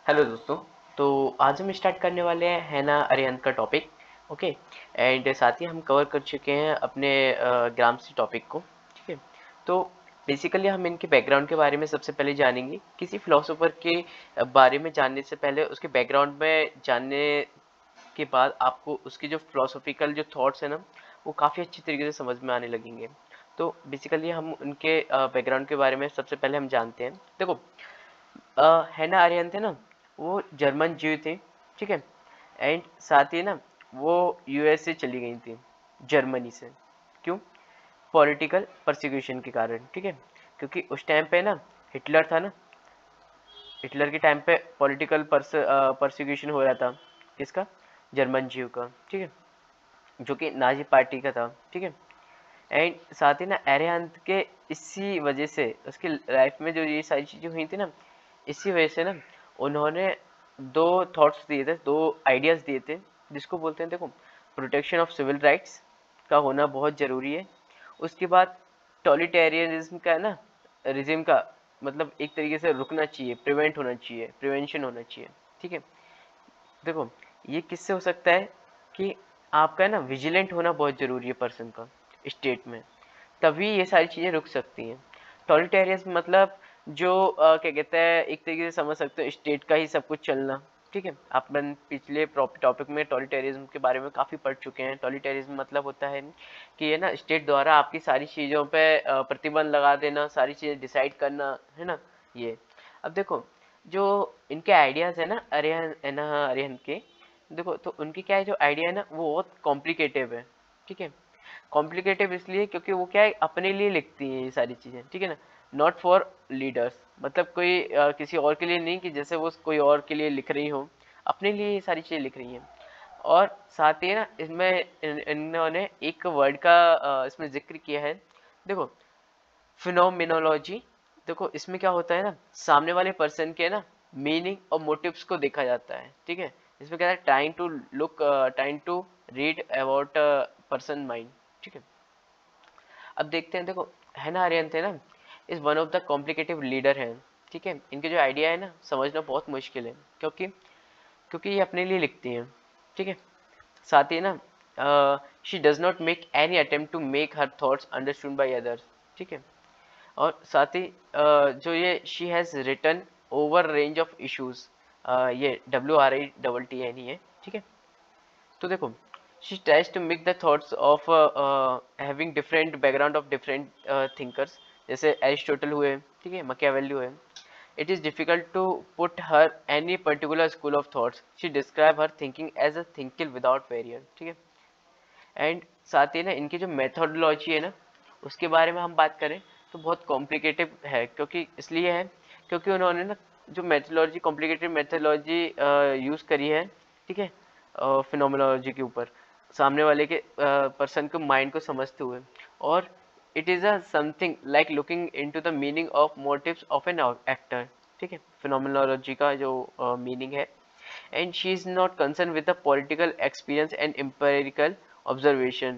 Hello दोस्तों। तो आज हम स्टार्ट करने वाले हैं हैना अरिहंत का टॉपिक। ओके। एंड साथ ही हम कवर कर चुके हैं अपने ग्रामसी टॉपिक को। ठीक है। तो बेसिकली हम इनके बैकग्राउंड के बारे में सबसे पहले जानेंगे। किसी फिलोसोफर के बारे में जानने से पहले उसके बैकग्राउंड में जानने के बाद आपको उसकी जो फिलोसॉफिकल जो थॉट्स है ना, वो काफ़ी अच्छी तरीके से समझ में आने लगेंगे। तो बेसिकली हम उनके बैकग्राउंड के बारे में सबसे पहले हम जानते हैं। देखो, हैना अरेंथ है ना, वो जर्मन जीव थे। ठीक है। एंड साथ ही ना, वो यूएस से चली गई थी, जर्मनी से। क्यों? पॉलिटिकल परसिक्यूशन के कारण। ठीक है। क्योंकि उस टाइम पे ना, हिटलर था ना, हिटलर के टाइम पे पॉलिटिकल परसिक्यूशन हो रहा था। किसका? जर्मन जीव का। ठीक है। जो कि नाजी पार्टी का था। ठीक है। एंड साथ ही ना, अरिहंत के इसी वजह से उसकी लाइफ में जो ये सारी चीज़ें हुई थी ना, इसी वजह से ना उन्होंने दो थॉट्स दिए थे, दो आइडियाज़ दिए थे, जिसको बोलते हैं, देखो, प्रोटेक्शन ऑफ सिविल राइट्स का होना बहुत ज़रूरी है। उसके बाद टॉलिटेरियनिज्म का है ना, रिजिम का मतलब एक तरीके से रुकना चाहिए, प्रिवेंट होना चाहिए, प्रिवेंशन होना चाहिए। ठीक है। देखो, ये किससे हो सकता है कि आपका है ना विजिलेंट होना बहुत ज़रूरी है पर्सन का, स्टेट में, तभी ये सारी चीज़ें रुक सकती हैं। टॉलिटेरियन मतलब जो क्या कहते हैं, एक तरीके से समझ सकते हो स्टेट का ही सब कुछ चलना। ठीक है। अपन पिछले टॉपिक में टॉलिटेरिज्म के बारे में काफ़ी पढ़ चुके हैं। टॉलिटेरिज्म मतलब होता है कि ये ना स्टेट द्वारा आपकी सारी चीज़ों पे प्रतिबंध लगा देना, सारी चीज़ें डिसाइड करना, है ना ये। अब देखो, जो इनके आइडियाज़ है ना, अरिहंत के, देखो तो उनकी क्या है, जो आइडिया है ना, वो बहुत कॉम्प्लिकेटिव है। ठीक है। कॉम्प्लिकेटिव इसलिए क्योंकि वो क्या है, अपने लिए लिखती हैं ये सारी चीज़ें। ठीक है ना। नॉट फॉर लीडर्स, मतलब कोई किसी और के लिए नहीं, कि जैसे वो कोई और के लिए लिख रही हो, अपने लिए ये सारी चीज़ें लिख रही हैं। और साथ ही ना, इसमें इन्होंने एक वर्ड का इसमें जिक्र किया है। देखो, फिनोमिनोलॉजी। देखो, इसमें क्या होता है ना, सामने वाले पर्सन के ना मीनिंग और मोटिव्स को देखा जाता है। ठीक है। इसमें क्या है, trying to read about person mind. ठीक है। अब देखते हैं। देखो, हैना अरेंथ है ना, is one of the complicative leader हैं। ठीक है। इनके जो आइडिया है ना, समझना बहुत मुश्किल है, क्योंकि क्योंकि ये अपने लिए लिखती हैं। ठीक है। साथ ही ना, she does not make any attempt to make her thoughts understood by others. ठीक है। और साथ ही जो ये she has written over range of issues, ये WRITT नहीं है। ठीक है। तो देखो, she tries to make the thoughts of having different background of different thinkers, जैसे एरिस्टोटल हुए, ठीक है, मकियावेली हुए। It is difficult to put her any particular school of thoughts. She describe her thinking as a thinking without barrier. ठीक है। And साथ ही ना, इनकी जो मेथोडोलॉजी है ना, उसके बारे में हम बात करें तो बहुत कॉम्प्लिकेटेड है। क्योंकि इसलिए है क्योंकि उन्होंने ना जो मेथोडोलॉजी, कॉम्प्लिकेटेड मेथोडोलॉजी यूज़ करी है। ठीक है। फिनोमिनोलॉजी के ऊपर, सामने वाले के पर्सन को, माइंड को समझते हुए। और it is a something like looking into the meaning of motives of an actor. ठीक है। फिनोमिनोलॉजी का जो मीनिंग है। And she is not concerned with the political experience and empirical observation.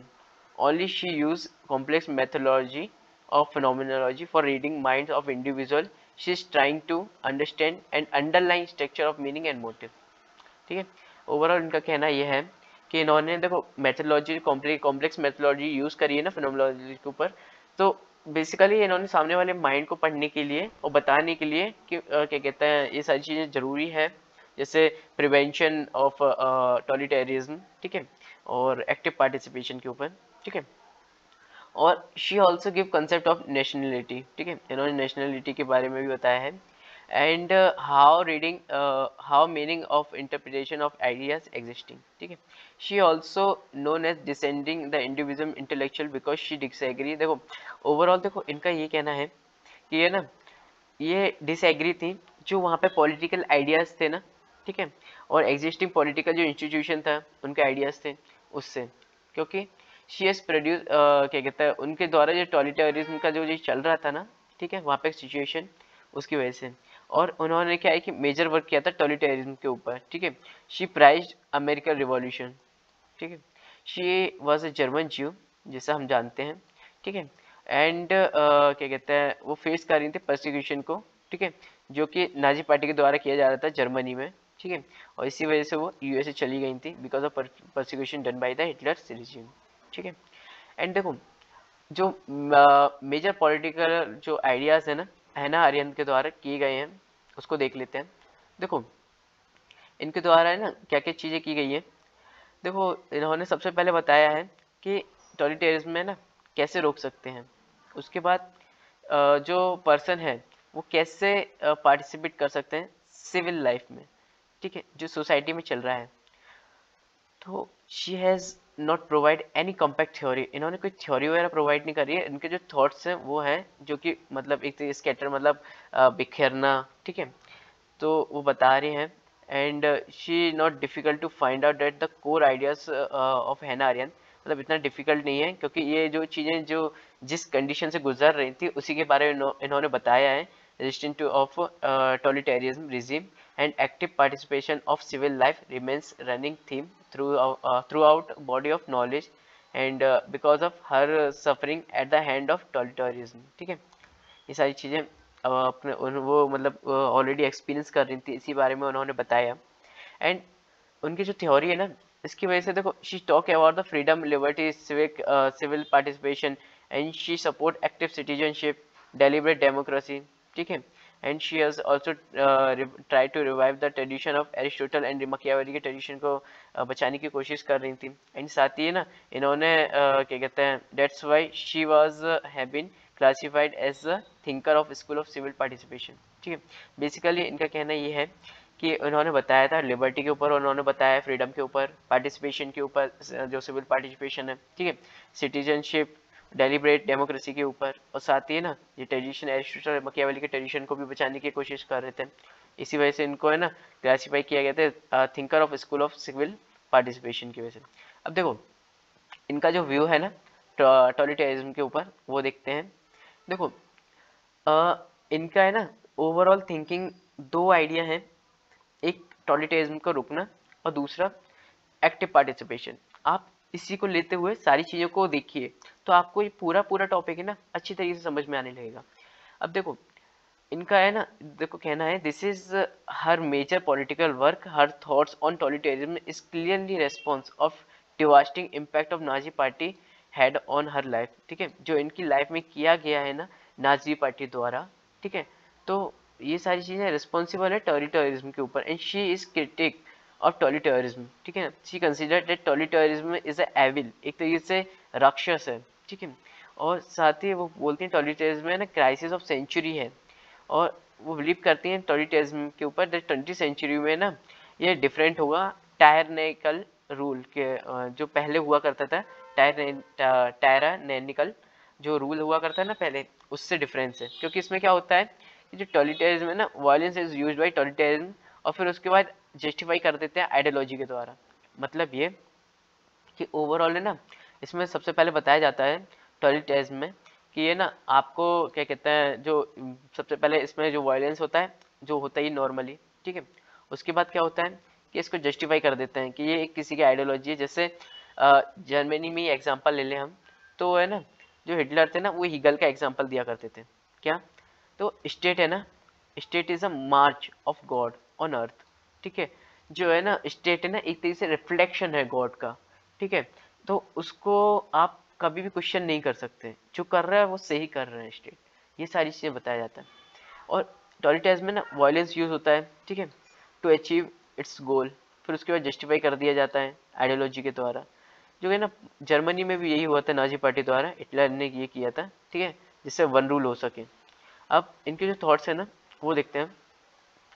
Only she used complex methodology of phenomenology for reading minds of individuals. She is trying to understand and underlying structure of meaning and motive. ठीक है। Overall इनका कहना यह है कि इन्होंने, देखो, methodology, complex methodology use करी है ना फिनोमेनोलॉजी के ऊपर। तो बेसिकली इन्होंने सामने वाले माइंड को पढ़ने के लिए और बताने के लिए कि क्या कहते हैं, ये सारी चीज़ें ज़रूरी है, जैसे प्रिवेंशन ऑफ टॉलिटेरिज्म। ठीक है। और एक्टिव पार्टिसिपेशन के ऊपर। ठीक है। और she also give concept of nationality. ठीक है। इन्होंने नेशनलिटी के बारे में भी बताया है। And how meaning of interpretation of ideas existing. ठीक है। She also known as descending the individual intellectual because she disagree. देखो, ओवरऑल देखो, इनका ये कहना है कि ये ना, ये डिसएग्री थी जो वहाँ पे पॉलिटिकल आइडियाज़ थे ना। ठीक है। और एग्जिस्टिंग पॉलिटिकल जो इंस्टीट्यूशन था, उनके आइडियाज़ थे उससे। क्योंकि शी एस प्रोड्यूस, क्या कहता है, उनके द्वारा जो टॉलिटेरिज्म का जो चल रहा था ना, ठीक है, वहाँ पे सिचुएशन, उसकी वजह से। और उन्होंने क्या है कि मेजर वर्क किया था टॉलिटेरिज्म के ऊपर। ठीक है। She prized American revolution. ठीक है। शी वॉज ए जर्मन ज्यू, जैसा हम जानते हैं। ठीक है। एंड क्या कहते हैं, वो फेस कर रही थी परसिक्यूशन को। ठीक है। जो कि नाजी पार्टी के द्वारा किया जा रहा था जर्मनी में, ठीक है। और इसी वजह से वो यूएसए चली गई थी because of persecution done by the Hitler regime, ठीक है। एंड देखो जो मेजर पॉलिटिकल जो आइडियाज है ना हैना अरेंथ के द्वारा किए गए हैं उसको देख लेते हैं। देखो इनके द्वारा है ना क्या क्या चीज़ें की गई है। देखो इन्होंने सबसे पहले बताया है कि टॉटलिटेरिज्म में ना कैसे रोक सकते हैं। उसके बाद जो पर्सन है वो कैसे पार्टिसिपेट कर सकते हैं सिविल लाइफ में, ठीक है, जो सोसाइटी में चल रहा है। तो she has not provide any compact theory, इन्होंने कोई थ्योरी वगैरह प्रोवाइड नहीं करी है। इनके जो थॉट्स हैं वो हैं जो कि मतलब एक तो स्कैटर मतलब बिखेरना, ठीक है, तो वो बता रहे हैं। And she not difficult to find out that the core ideas of Hannah Arendt, मतलब इतना डिफिकल्ट नहीं है क्योंकि ये जो चीज़ें जो जिस कंडीशन से गुजर रही थी उसी के बारे में इन्होंने बताया है। Resistance to of totalitarianism regime and active participation of civil life remains running theme throughout body of knowledge and because of her suffering at the hand of totalitarianism, ठीक है। ये सारी चीज़ें अपने वो मतलब ऑलरेडी एक्सपीरियंस कर रही थी, इसी बारे में उन्होंने बताया। एंड उनकी जो थ्योरी है ना इसकी वजह से देखो she talk about the freedom liberty civic civil participation and she support active citizenship deliberate democracy, ठीक है। And she has also try to revive the tradition of Aristotle and Machiavelli के ट्रेडिशन को बचाने की कोशिश कर रही थी। एंड साथ ही ना इन्होंने क्या कहते हैं that's why she was have been classified as a thinker of school of civil participation, ठीक है। बेसिकली इनका कहना ये है कि उन्होंने बताया था लिबर्टी के ऊपर, उन्होंने बताया फ्रीडम के ऊपर, पार्टिसिपेशन के ऊपर जो सिविल पार्टिसिपेशन है, ठीक है, सिटीजनशिप डेलिब्रेट डेमोक्रेसी के ऊपर, और साथ ही ना ये ट्रेडिशन एरिस्टोटल मैकियावेली के ट्रेडिशन को भी बचाने की कोशिश कर रहे थे। इसी वजह से इनको है ना क्लासीफाई किया गया था thinker of school of civil participation की वजह से। अब देखो इनका जो व्यू है ना टॉटलिटेरिज्म के ऊपर वो देखते हैं। देखो इनका है ना ओवरऑल थिंकिंग दो आइडिया हैं, एक टॉटलिटेरिज्म को रोकना और दूसरा एक्टिव पार्टिसिपेशन। आप इसी को लेते हुए सारी चीज़ों को देखिए तो आपको ये पूरा पूरा टॉपिक है ना अच्छी तरीके से समझ में आने लगेगा। अब देखो इनका है ना देखो कहना है this is her major political work, her thoughts on totalitarism is clearly response of devastating impact of Nazi party had on her life, ठीक है, जो इनकी लाइफ में किया गया है ना नाजी पार्टी द्वारा, ठीक है। तो ये सारी चीज़ें रिस्पॉन्सिबल है टॉटलिटेरिज्म के ऊपर। And she is critic of totalitarism, ठीक है। She consider that totalitarism is a evil, एक तरीके से राक्षस है, ठीक है। और साथ ही वो बोलती हैं टॉटलिटेरिज्म है ना क्राइसिस ऑफ सेंचुरी है, और वो बिलीव करती हैं टॉटलिटेरिज्म के ऊपर 20वीं सेंचुरी में ना ये डिफरेंट होगा टायरनेकल रूल के जो पहले हुआ करता था। टायरानेनिकल जो रूल हुआ करता है ना पहले, उससे डिफरेंस है क्योंकि इसमें क्या होता है कि जो टॉटलिटेरिज्म है ना वायलेंस इज यूज्ड बाय टॉटलिटेरिज्म, और फिर उसके बाद जस्टिफाई कर देते हैं आइडियोलॉजी के द्वारा। मतलब ये कि ओवरऑल है ना इसमें सबसे पहले बताया जाता है टॉटलिटेरिज्म में कि ये ना आपको क्या कहते हैं जो सबसे पहले इसमें जो वायलेंस होता है जो होता ही नॉर्मली, ठीक है। उसके बाद क्या होता है कि इसको जस्टिफाई कर देते हैं कि ये एक किसी की आइडियोलॉजी है। जैसे जर्मनी में एग्जांपल ले लें हम, तो है ना जो हिटलर थे ना वो हीगल का एग्जांपल दिया करते थे। क्या? तो स्टेट है ना, state is a March of God on earth, ठीक है। जो है ना स्टेट है ना एक तरीके से रिफ्लेक्शन है गॉड का, ठीक है। तो उसको आप कभी भी क्वेश्चन नहीं कर सकते, जो कर रहा है वो सही कर रहे हैं स्टेट, ये सारी चीज़ें बताया जाता है। और टॉटलिटेरिज्म में ना वायलेंस यूज होता है, ठीक है, टू अचीव इट्स गोल, फिर उसके बाद जस्टिफाई कर दिया जाता है आइडियोलॉजी के द्वारा। जो है ना जर्मनी में भी यही हुआ था नाजी पार्टी द्वारा, हिटलर ने ये किया था, ठीक है, जिससे वन रूल हो सके। अब इनके जो थॉट्स है ना वो देखते हैं।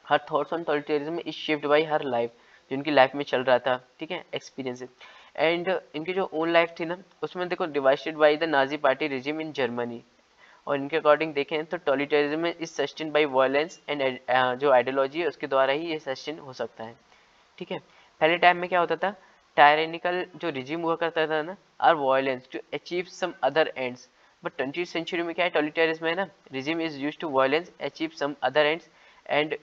Her thoughts on totalitarism is shaped by her life, जो इनकी लाइफ में चल रहा था, ठीक है, एक्सपीरियंस। एंड इनकी जो ओन लाइफ थी ना उसमें देखो divided by the Nazi party regime in Germany, और इनके अकॉर्डिंग देखें तो totalitarism is sustain by violence and जो आइडियोलॉजी है उसके द्वारा ही ये सस्टेन हो सकता है, ठीक है। पहले टाइम में क्या होता था टायरेनिकल जो रिजिम हुआ करता था ना are violence to achieve some other ends, but 20वीं सेंचुरी में क्या है टॉटलिटेरिज्म है ना regime is used to violence achieve some other ends and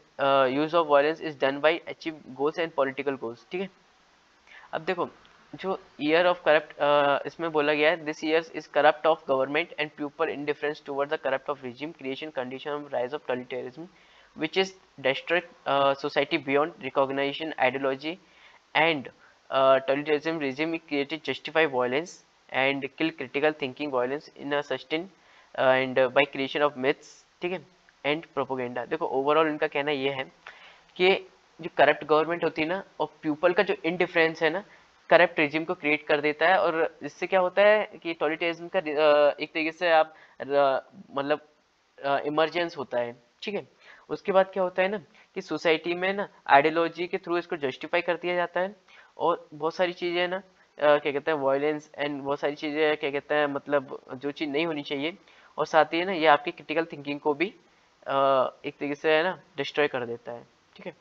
use of violence is done by achieve goals and political goals, ठीक है। अब देखो जो ईयर ऑफ करप्ट इसमें बोला गया है this year is corrupt of government and people indifference toward the corrupt of regime creation condition of rise of totalitarism which is destroy society beyond recognition, ideology, and totalitarianism regime created justify violence and kill critical thinking, violence in a sustain and by creation of myths, ठीक है, and propaganda. देखो overall इनका कहना ये है कि जो corrupt government होती है ना और पीपल का जो इनडिफरेंस है ना करप्ट रिजिम को क्रिएट कर देता है, और इससे क्या होता है कि टॉटलिटेरिज्म का एक तरीके से आप मतलब इमरजेंस होता है, ठीक है। उसके बाद क्या होता है ना कि सोसाइटी में ना आइडियोलॉजी के थ्रू इसको जस्टिफाई कर दिया जाता है, और बहुत सारी चीज़ें ना क्या कहते हैं वायलेंस एंड बहुत सारी चीज़ें क्या कहते हैं मतलब जो चीज़ नहीं होनी चाहिए, और साथ ही ना ये आपकी क्रिटिकल थिंकिंग को भी एक तरीके से है ना डिस्ट्रॉय कर देता है, ठीक है,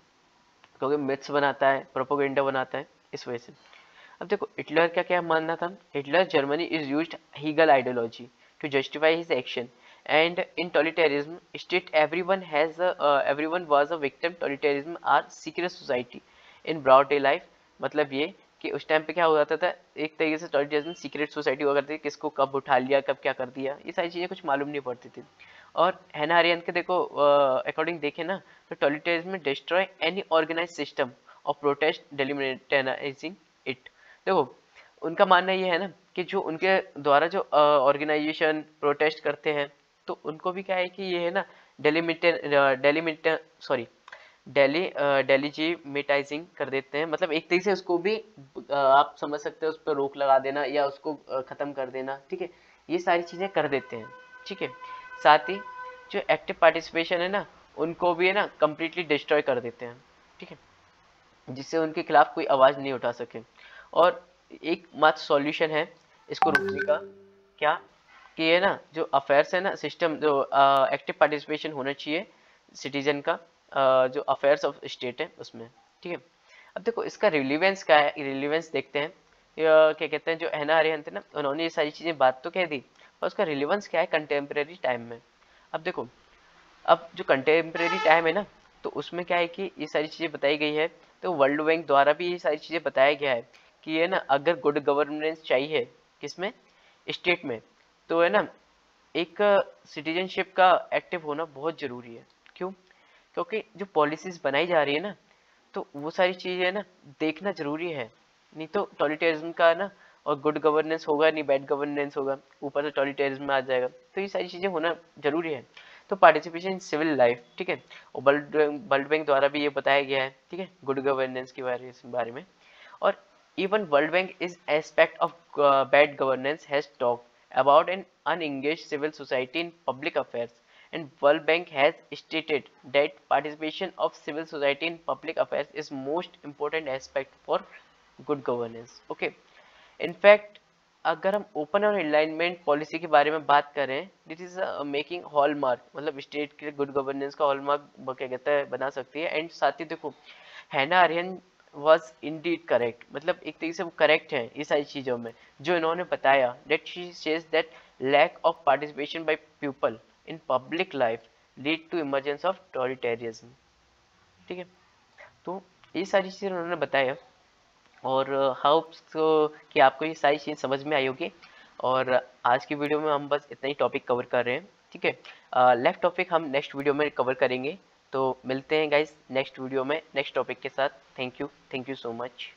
क्योंकि मिथ्स बनाता है, प्रोपोगेंडा बनाता है, इस वजह से। अब देखो हिटलर का क्या मानना था, Hitler Germany is used Hegel ideology to justify his action and in totalitarism state everyone was a victim, totalitarism are secret society in broad day life. मतलब ये कि उस टाइम पे क्या हो जाता था, एक तरीके से टॉटलिटेरिज्म सीक्रेट सोसाइटी हुआ करती थी, किसको कब उठा लिया कब क्या कर दिया ये सारी चीज़ें कुछ मालूम नहीं पड़ती थी। और हैना अरेंथ के देखो अकॉर्डिंग देखें ना तो टॉटलिटेरिज्म में डिस्ट्रॉय एनी ऑर्गेनाइज सिस्टम और प्रोटेस्ट डेलिमिटेनाइजिंग इट। देखो उनका मानना ये है ना कि जो उनके द्वारा जो ऑर्गेनाइजेशन प्रोटेस्ट करते हैं तो उनको भी क्या है कि ये है ना डेलीमिट सॉरी डेलीजिमेटाइजिंग कर देते हैं, मतलब एक तरीके से उसको भी आप समझ सकते हो उस पर रोक लगा देना या उसको खत्म कर देना, ठीक है, ये सारी चीजें कर देते हैं, ठीक है। साथ ही जो एक्टिव पार्टिसिपेशन है ना उनको भी है ना कम्प्लीटली डिस्ट्रॉय कर देते हैं, ठीक है, जिससे उनके खिलाफ कोई आवाज नहीं उठा सके। और एक मात्र सॉल्यूशन है इसको रोकने का, क्या कि ये ना जो अफेयर्स है ना सिस्टम जो एक्टिव पार्टिसिपेशन होना चाहिए सिटीजन का जो अफेयर्स ऑफ स्टेट है उसमें, ठीक है। अब देखो इसका रिलीवेंस क्या है, रिलीवेंस देखते हैं। क्या कहते हैं जो हैना अरेंथ है ना उन्होंने ये सारी चीजें बात तो कह दी पर उसका रिलीवेंस क्या है कंटेम्प्रेरी टाइम में। अब देखो अब जो कंटेम्प्रेरी टाइम है ना तो उसमें क्या है कि ये सारी चीज़ें बताई गई है, तो वर्ल्ड बैंक द्वारा भी ये सारी चीज़ें बताया गया है कि ये ना अगर गुड गवर्नेंस चाहिए किसमें स्टेट में तो है ना एक सिटीजनशिप का एक्टिव होना बहुत ज़रूरी है। क्यों? क्योंकि जो पॉलिसीज बनाई जा रही है ना तो वो सारी चीज़ें ना देखना ज़रूरी है, नहीं तो टॉटलिटेरिज्म का ना और गुड गवर्नेंस होगा नहीं बैड गवर्नेंस होगा, ऊपर से टॉटलिटेरिज्म में आ जाएगा, तो ये सारी चीज़ें होना जरूरी है। तो पार्टिसिपेशन इन सिविल लाइफ, ठीक है, और वर्ल्ड बैंक द्वारा भी ये बताया गया है, ठीक है, गुड गवर्नेंस के बारे में। और even World Bank is aspect of bad governance has talked about an unengaged civil society in public affairs, and World Bank has stated that participation of civil society in public affairs is most important aspect for good governance. Okay, in fact अगर हम open और alignment policy के बारे में बात करें this is making hallmark, मतलब state के गुड गवर्नेंस का हॉलमार्क क्या कहता है बना सकती है। एंड साथ ही देखो हैना आर्यन वॉज इंडीड करेक्ट, मतलब एक तरीके से वो करेक्ट है ये सारी चीज़ों में जो इन्होंने बताया, that she says that lack of participation by people in public life lead to emergence of totalitarianism, ठीक है। तो ये सारी चीज़ें उन्होंने बताया और होप्स कि आपको ये सारी चीज़ समझ में आई होगी। और आज की वीडियो में हम बस इतना ही टॉपिक कवर कर रहे हैं, ठीक है। लेफ्ट टॉपिक हम नेक्स्ट वीडियो में कवर करेंगे, तो मिलते हैं गाइस नेक्स्ट वीडियो में नेक्स्ट टॉपिक के साथ। Thank you so much.